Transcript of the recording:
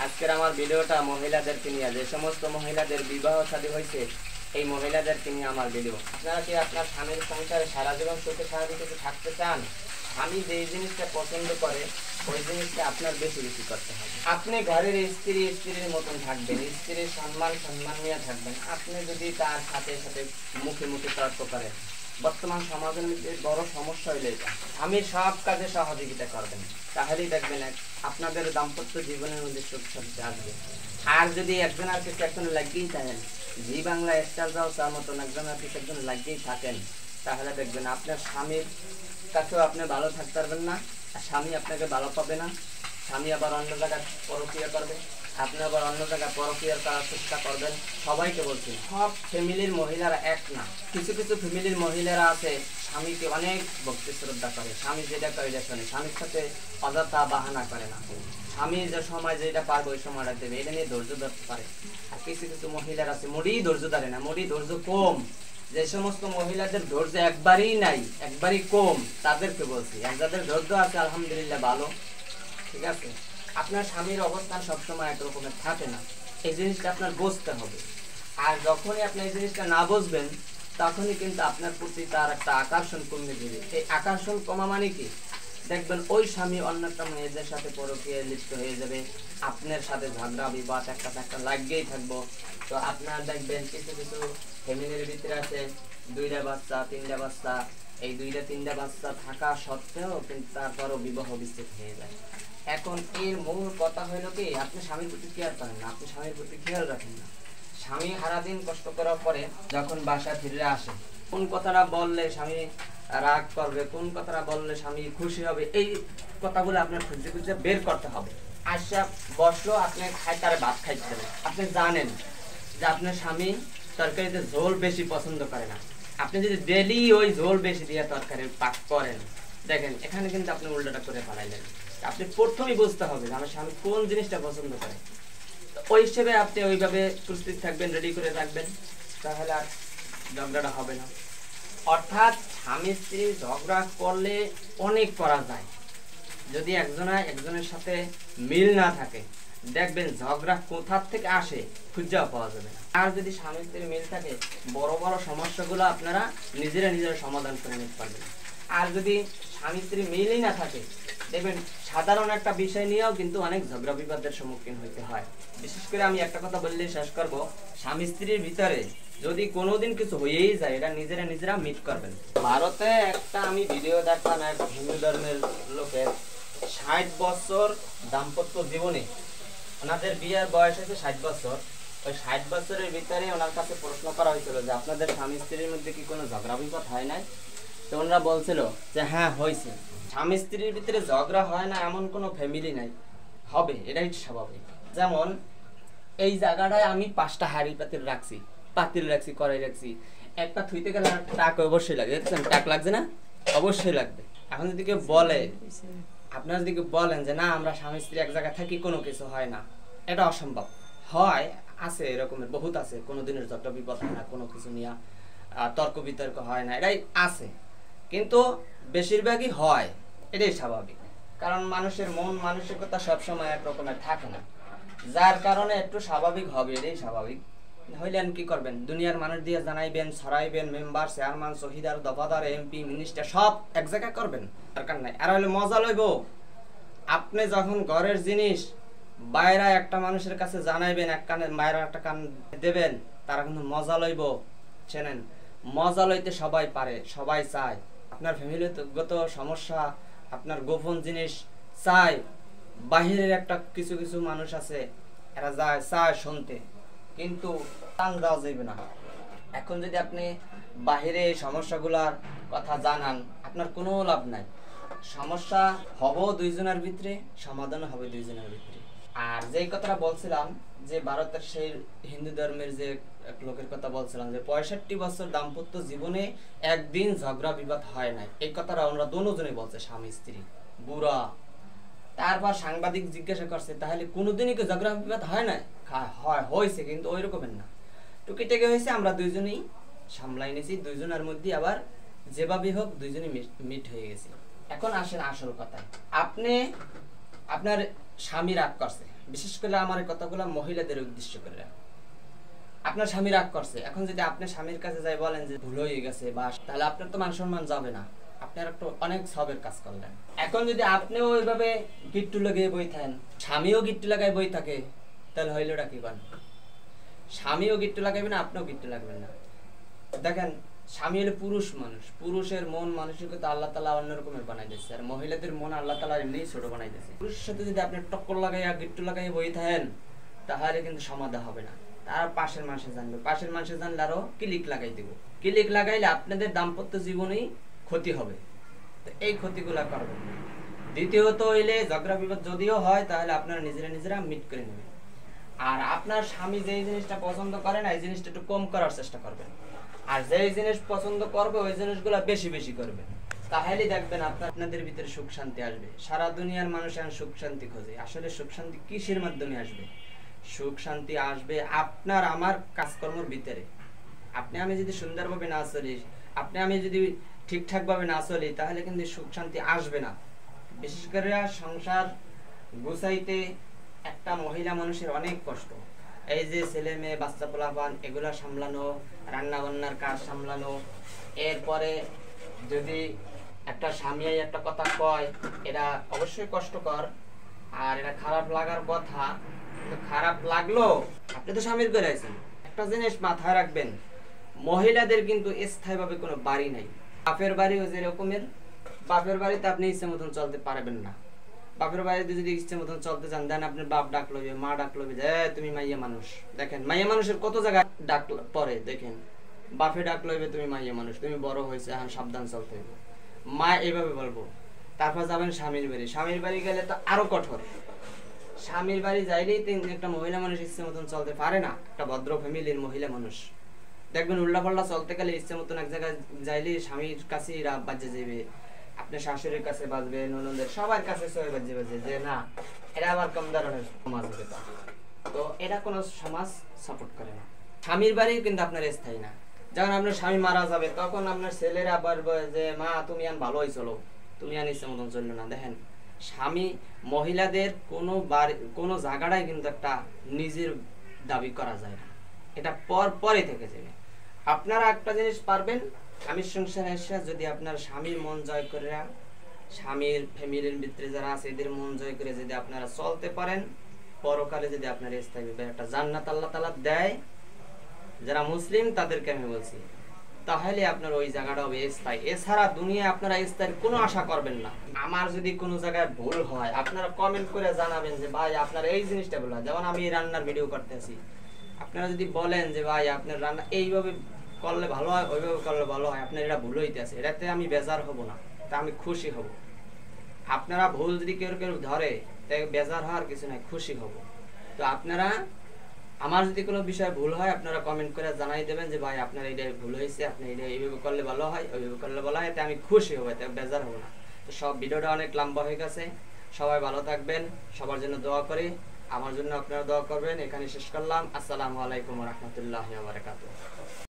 আজকের আমার ভিডিওটা মহিলাদেরকে নিয়ে, যে সমস্ত মহিলাদের বিবাহ শাদী হয়েছে এই মহিলাদেরকে নিয়ে আমার ভিডিও। আপনারা কি আপনার স্বামীর সংসারে সারা জীবন সুখে শান্তিতে থাকতে চান? স্বামী যে জিনিসটা পছন্দ করে ওই জিনিসটা আপনার বেশি বেশি করতে হবে। আপনি ঘরের স্ত্রীর মতন থাকবেন, স্ত্রীর সম্মান নিয়ে থাকবেন। আপনি যদি তার সাথে সাথে মুখে মুখে তর্ক করেন, বর্তমান সমাজের মধ্যে বড় সমস্যা হইলে এটা স্বামীর সব কাজে সহযোগিতা করবেন, তাহলেই দেখবেন আপনাদের দাম্পত্য জীবনের মধ্যে সুখ শান্তি আসবে। আর যদি একজন আর কিছু একজন লাগিয়েই থাকেন, জি বাংলা স্টার জলসার মতন একজন আর কিছু একজন লাগিয়েই থাকেন, তাহলে দেখবেন আপনার স্বামীর কাছেও আপনি ভালো থাকতে পারবেন না, আর স্বামী আপনাকে ভালো পাবে না। স্বামী আবার অন্য জায়গায় পরক্রিয়া করবে, আপনি আবার অন্য জায়গায় পরক্রিয়া করার চেষ্টা করবেন। সবাইকে বলছি, সব ফ্যামিলির মহিলারা এক না। কিছু কিছু ফ্যামিলির মহিলারা আছে স্বামীকে অনেক ভক্তি শ্রদ্ধা করে, স্বামী যেটা করে এটা শোনে, স্বামীর সাথে অযথা বাহানা করে না, স্বামী যে সময় যেটা পারবে ওই সময়টা দেবে, এটা নিয়ে ধৈর্য ধরতে পারে। আর কিছু কিছু মহিলার আছে মোটেই ধৈর্য ধরে না, মোটেই ধৈর্য কম। যে সমস্ত মহিলাদের ধৈর্য একবারই নাই, একবারই কম, তাদেরকে বলছি। আর যাদের ধৈর্য আছে আলহামদুলিল্লাহ ভালো, ঠিক আছে। আপনার স্বামীর অবস্থান সবসময় একরকমের থাকে না, এই জিনিসটা আপনার বুঝতে হবে। আর যখনই আপনি এই জিনিসটা না বুঝবেন তখনই কিন্তু আপনার প্রতি তার একটা আকর্ষণ কমে যাবে। এই আকর্ষণ কমা মানে কি, দেখবেন ওই স্বামী অন্য একটা মেয়েদের সাথে পরকীয়ায় লিপ্ত হয়ে যাবে, আপনার সাথে ঝগড়া বিবাদ একটা লাগেই থাকবো। তো আপনার দেখবেন কিছু কিছু ফ্যামিলির ভিতরে আছে দুইটা বাচ্চা তিনটা বাচ্চা, এই দুইটা তিনটা বাচ্চা থাকা সত্ত্বেও কিন্তু তারপরও বিবাহ বিচ্ছেদ হয়ে যায়। এখন এর মূল কথা হলো কি, আপনি স্বামীর প্রতি কেয়ার করেন না, আপনি স্বামীর প্রতি খেয়াল রাখেন না। স্বামী সারাদিন কষ্ট করার পরে যখন বাসায় ফিরে আসে, কোন কথাটা বললে স্বামী রাগ করবে, কোন কথাটা বললে স্বামী খুশি হবে, এই কথাগুলো আপনার খুঁজে খুঁজে বের করতে হবে। আসা বসলো, আপনি তার ভাত খাইতে দেবেন, আপনি জানেন যে আপনার স্বামী তরকারিতে ঝোল বেশি পছন্দ করে না। আপনি যদি ডেলি ওই ঝোল বেশি দিয়ে তরকারি পাক করেন, দেখেন এখানে কিন্তু আপনি উল্টোটা করে ফেলাইলেন। আপনি প্রথমেই বুঝতে হবে যে আমার স্বামী কোন জিনিসটা পছন্দ করে, ওই হিসেবে আপনি ওইভাবে প্রস্তুত থাকবেন, রেডি করে রাখবেন, তাহলে আর ঝগড়াটা হবে না। অর্থাৎ স্বামী স্ত্রী ঝগড়া করলে অনেক করা যায়, যদি একজনের সাথে মিল না থাকে দেখবেন ঝগড়া কোথার থেকে আসে খুঁজে পাওয়া যাবে না। আর যদি স্বামী স্ত্রীর মিল থাকে বড় বড় সমস্যাগুলো আপনারা নিজেরা সমাধান করে নিতে পারবেন। আর যদি স্বামী স্ত্রী মিলই না থাকে দেখবেন সাধারণ একটা বিষয় নিয়েও কিন্তু অনেক ঝগড়া বিবাদের সম্মুখীন হইতে হয়। বিশেষ করে আমি একটা কথা বললে শেষ করব, স্বামী স্ত্রীর ভিতরে যদি কোনোদিন কিছু হয়েই যায় এটা নিজেরা মিট করবেন। ভারতে একটা আমি ভিডিও দেখলাম, এক হিন্দু ধর্মের লোকের 60 বছর দাম্পত্য জীবনে, ওনাদের বিয়ের বয়স হয়েছে 60 বছর, ওই 60 বছরের ভিতরে ওনার কাছে প্রশ্ন করা হয়েছিল যে আপনাদের স্বামী স্ত্রীর মধ্যে কি কোনো ঝগড়া বিবাদ হয় নাই? তো ওনারা বলছিল যে হ্যাঁ হয়েছে। স্বামী স্ত্রীর ভিতরে ঝগড়া হয় না এমন কোনো ফ্যামিলি নাই, হবে, এটাই স্বাভাবিক। যেমন এই জায়গাটায় আমি 5টা হাঁড়ি পাতিল রাখছি, কড়াই রাখছি, একটা থুইতে গেলে টাক অবশ্যই লাগে, দেখছেন টাক লাগছে না? অবশ্যই লাগবে। এখন যদি কেউ বলে, আপনারা যদি কেউ বলেন যে না আমরা স্বামী স্ত্রী এক জায়গায় থাকি কোনো কিছু হয় না, এটা অসম্ভব। হয়, আছে এরকমের বহুত আছে, কোনোদিনের ঝগড়া বিপদ হয় না, কোনো কিছু নিয়ে তর্ক বিতর্ক হয় না, এটাই আছে। কিন্তু বেশিরভাগই হয়, এটাই স্বাভাবিক। কারণ মানুষের মন মানসিকতা সবসময় একরকমের থাকে না, যার কারণে একটু স্বাভাবিক হবে, এটাই স্বাভাবিক। হইলেন কি করবেন, দুনিয়ার মানুষ দিয়ে জানাইবেন, ছড়াইবেন, মেম্বার চেয়ারম্যান শহীদার দফাদার এমপি মিনিস্টার সব এক জায়গায় করবেন, দরকার নাই। আর হইলে মজা লইব, আপনি যখন ঘরের জিনিস বাইরে একটা মানুষের কাছে জানাইবেন, এক কানে বাইরে একটা কান দেবেন, তারা কিন্তু মজা লইব। চেনেন, মজা লইতে সবাই পারে, সবাই চায়। আপনার ফ্যামিলিগত সমস্যা, আপনার গোপন জিনিস চায়, বাহিরের একটা কিছু কিছু মানুষ আছে এরা চায় শুনতে, কিন্তু টান দেওয়া যাবে না। এখন যদি আপনি বাহিরে সমস্যাগুলার কথা জানান আপনার কোনো লাভ নাই, সমস্যা হবো দুইজনের ভিতরে, সমাধান হবে দুইজনের ভিতরে। আর যেই কথাটা বলছিলাম যে ভারতের সেই হিন্দু ধর্মের যে এক লোকের কথা বলছিলাম যে 65 বছর দাম্পত্য জীবনে একদিন ঝগড়া বিবাদ হয় নাই, এই কথাটা আমরা দুজনে বলছে, স্বামী স্ত্রী বুড়া। তারপর সাংবাদিক জিজ্ঞাসা করছে তাহলে কোনোদিনই কি ঝগড়া বিবাদ হয় না? হয়, হয়েছে, কিন্তু ওই রকমের না, টুকিটাকি হয়েছে, আমরা দুইজনেই সামলাই নিয়েছি, দুইজনের মধ্যে আবার যেভাবে হোক দুইজনই মিট হয়ে গেছে। এখন আসেন আসল কথায়, আপনি আপনার স্বামী রাগ করছে, বিশেষ করে আমার এই কথাগুলো মহিলাদের উদ্দেশ্য করে। আপনার স্বামী রাগ করছে, এখন যদি আপনি স্বামীর কাছে যাই বলেন যে ভুল হয়ে গেছে বা, তাহলে আপনার তো মান সম্মান যাবে না, আপনার একটু অনেক সবের কাজ করলেন। এখন যদি আপনিও ওইভাবে গিট্টু লাগিয়ে বই থাকেন, স্বামীও গিট্টু লাগায় বই থাকে, তাহলে হইলটা কি করেন? স্বামীও গিট্টু লাগাইবে না, আপনিও গিট্টু লাগবেন না। দেখেন, স্বামী হলো পুরুষ মানুষ, পুরুষের মন মানসিকতা আল্লাহ তাআলা অন্যরকমের বানাই দিয়েছে, আর মহিলাদের মন আল্লাহ তাআলা এমনিই ছোট বানাই দিয়েছে। পুরুষের সাথে যদি আপনি টক্কর লাগাইয়া গিট্টু লাগাই বই থাকেন, তাহলে কিন্তু সমাধা হবে না। তার পাশের মানুষে জানবে, পাশের মানুষে জানলে আরো ক্লিক লাগাই দিব, ক্লিক লাগাইলে আপনাদের দাম্পত্য জীবনেই ক্ষতি হবে। তো এই ক্ষতিগুলা করবেন না। দ্বিতীয়ত হইলে ঝগড়া বিবাদ যদিও হয়, তাহলে আপনারা নিজেরা মিট করে নেবেন। আর আপনার স্বামী যেই জিনিসটা পছন্দ করে না, এই জিনিসটা একটু কম করার চেষ্টা করবেন। আর যেই জিনিস পছন্দ করবে, ওই জিনিসগুলো বেশি বেশি করবেন। তাহলেই দেখবেন আপনাদের ভিতরে সুখ শান্তি আসবে। সারা দুনিয়ার মানুষ এখন সুখ শান্তি খোঁজে, আসলে সুখ শান্তি কিসের মাধ্যমে আসবে? সুখ শান্তি আসবে আপনার আমার কাজকর্মের ভিতরে। আপনি আমি যদি সুন্দরভাবে না চলি, আপনি আমি যদি ঠিকঠাক ভাবে না চলি, তাহলে কিন্তু সুখ শান্তি আসবে না। বিশেষ করে সংসার গুছাইতে একটা মহিলা মানুষের অনেক কষ্ট। এই যে ছেলে মেয়ে বাচ্চা পোলাপান এগুলা সামলানো, রান্না বান্নার কাজ সামলানো, এরপরে যদি একটা স্বামী একটা কথা কয়, এটা অবশ্যই কষ্টকর, আর এটা খারাপ লাগার কথা। কিন্তু খারাপ লাগলো, আপনি তো স্বামীর করে আছেন। একটা জিনিস মাথায় রাখবেন, মহিলাদের কিন্তু স্থায়ীভাবে কোনো বাড়ি নাই। বাপের বাড়িও যে রকমের, বাপের বাড়িতে আপনি ইচ্ছে মতন চলতে পারবেন না। বাপের বাড়িতে যদি ইচ্ছে মতন চলতে চান, দেন আপনার বাপ ডাক লইবে, মা ডাক লইবে, যে তুমি মাইয়া মানুষ। দেখেন মাইয়া মানুষের কত জায়গায় ডাক পরে, দেখেন বাপে ডাক লইবে, তুমি মাইয়া মানুষ, তুমি বড় হয়েছে, এখন সাবধান চলতে হইব, মা এইভাবে বলবো। তারপর যাবেন স্বামীর বাড়ি, স্বামীর বাড়ি গেলে তো আরো কঠোর। স্বামীর বাড়ি যাইলেই একটা মহিলা মানুষ ইচ্ছে মতন চলতে পারে না। একটা ভদ্র ফ্যামিলির মহিলা মানুষ দেখবেন উল্টা পাল্টা চলতে গেলে ইচ্ছে মতন এক জায়গায় যাইলে স্বামীর কাছেই রাগ বাজে যাবে, আপনার শাশুড়ির কাছে বাজবে, ননদের সবার কাছে সবাই বাজে বাজে, যে না এটা আবার কম ধরনের সমাজ হবে। তো এটা কোনো সমাজ সাপোর্ট করে না। স্বামীর বাড়ি কিন্তু আপনার স্থায়ী না। যখন আপনার স্বামী মারা যাবে, তখন আপনার ছেলেরা বলবে যে মা তুমি আন ভালোই চলো, তুমি আন ইচ্ছে মতন চললো না। দেখেন, স্বামী মহিলাদের কোনো বাড়ি কোনো জায়গাটাই কিন্তু একটা নিজের দাবি করা যায় না, এটা পরে থেকে যাবে। আপনারা একটা জিনিস পারবেন, স্বামীর সংসারে এসে যদি আপনার স্বামীর মন জয় করে, স্বামীর ফ্যামিলির ভিতরে যারা আছে এদের মন জয় করে যদি আপনারা চলতে পারেন, পরকালে যদি আপনার স্থায়ী একটা জান্নাত আল্লাহ তাআলা দেয়, যারা মুসলিম তাদেরকে আমি বলছি, তাহলে আপনার ওই জায়গাটা হবে স্থায়ী। এছাড়া দুনিয়া আপনারা স্থায়ী কোনো আশা করবেন না। আমার যদি কোনো জায়গায় ভুল হয়, আপনারা কমেন্ট করে জানাবেন যে ভাই আপনার এই জিনিসটা ভুল হয়। যেমন আমি রান্নার ভিডিও করতেছি, আপনারা যদি বলেন যে ভাই আপনার রান্না এইভাবে করলে ভালো হয়, ওইভাবে করলে ভালো হয়, আপনার এটা ভুল হইতেছে, এটাতে আমি বেজার হব না, তা আমি খুশি হব। আপনারা ভুল যদি কেউ কেউ ধরে, তাই বেজার হওয়ার কিছু নাই, খুশি হব। তো আপনারা আমার যদি কোনো বিষয় ভুল হয়, আপনারা কমেন্ট করে জানাই দেবেন যে ভাই আপনার এইটা ভুল হয়েছে, আপনি এটা এইভাবে করলে ভালো হয়, ওইভাবে করলে ভালো হয়, এতে আমি খুশি হব, এতে বেজার হব না। তো সব ভিডিওটা অনেক লম্বা হয়ে গেছে, সবাই ভালো থাকবেন, সবার জন্য দোয়া করি, আমার জন্য আপনারা দোয়া করবেন। এখানে শেষ করলাম। আসসালামু আলাইকুম ওয়া রাহমাতুল্লাহি ওয়া বারাকাতুহু।